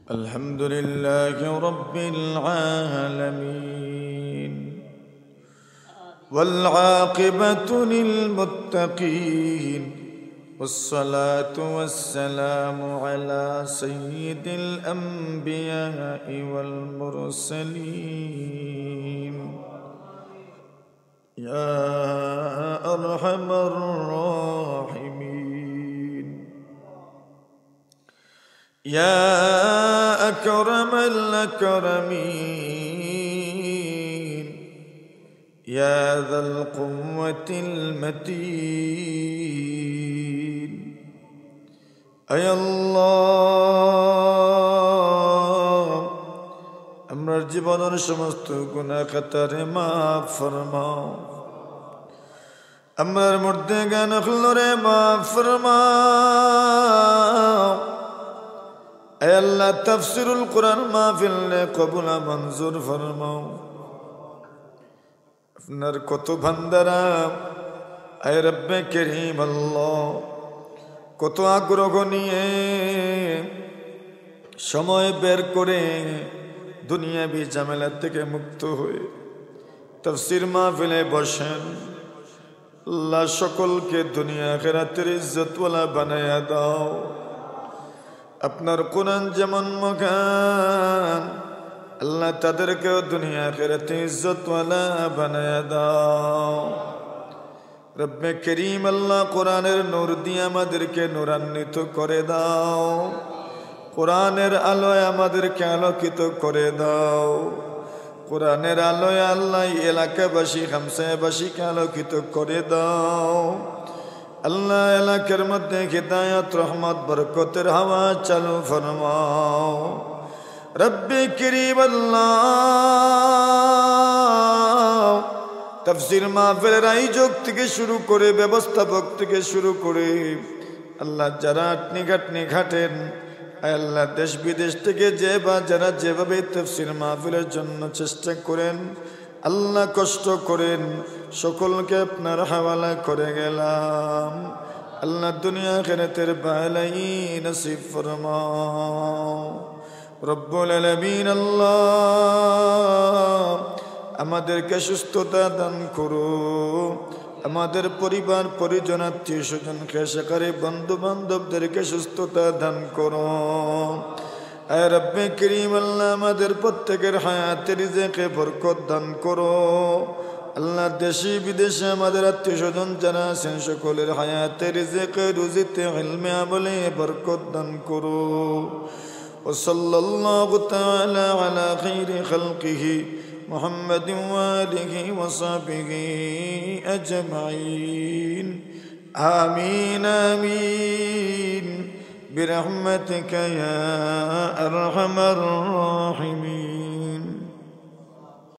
الحمد لله رب العالمين والعاقبة للمتقين والصلاة والسلام على سيد الأنبياء والمرسلين يا أرحم الراحمين يا أكرم الأكرمين يا ذا القوة المتين أي الله أمر জীবনের সমস্ত গুনাহ খাতারে মাফ ফরমাও আমার মুর্দেগান খুলরে মাফ ফরমাও اے اللہ تفسیر القرآن মাহফিল নে কবুল মঞ্জুর ফরমাও আপনার কত বান্দারা اے রব করিম আল্লাহ কত আগ্রহ নিয়ে সময় বের করে দুনিয়াবি ঝামেলা থেকে মুক্ত হয়ে তাফসীর মাহফিলে বসেন আল্লাহ সকলকে দুনিয়া আখিরাতের ইজ্জতওয়ালা বানায়া দাও আপনার কোরআন যেমন মহান আল্লাহ তাদেরকে দুনিয়া আখিরাতে ইজ্জতওয়ালা বানায়া দাও রব্বে করিম আল্লাহ কোরআনের নূর দিয়ে আমাদেরকে নূরান্বিত করে দাও কোরআনের আলোয় আমাদেরকে আলোকিত করে দাও কোরআনের আলোয় আল্লাহ এলাকাবাসী খামসাবাসীকে আলোকিত করে দাও আল্লাহ এলাকার মধ্যে হিদায়াত রহমত বরকতের হাওয়া চালু ফরমাও রব্বে করিম আল্লাহ তাফসীর মাহফিলের আয়োজক থেকে শুরু করে ব্যবস্থাপক থেকে শুরু করে আল্লাহ যারা আটনি ঘাটেন আল্লাহ দেশ বিদেশ থেকে যারা যেভাবে তাফসীর মাহফিলের জন্য চেষ্টা করেন আল্লাহ কষ্ট করেন সকলকে আপনার হাওয়ালা করে গেলাম আল্লাহ দুনিয়া আখিরাতের ভালাই নসিব ফরমাও রব্বুল আলামিন আল্লাহ আমাদেরকে সুস্থতা দান করো আমাদের পরিবার পরিজন আত্মীয় স্বজন খেসাকারী বন্ধু বান্ধবদেরকে সুস্থতা দান করো اے رب کریم اللہ আমাদের প্রত্যেকের হায়াতে রিজিকে বরকত দান করো আল্লাহ দেশি বিদেশে আমাদের আত্মীয় স্বজন যারা আছেন সকলের হায়াতে রিজিকে রুজিতে ইলমে আমলে বরকত দান করো وصلى الله تعالى على خير خلقه محمد وآله وصحبه أجمعين آمين آمين برحمتك يا أرحم الراحمين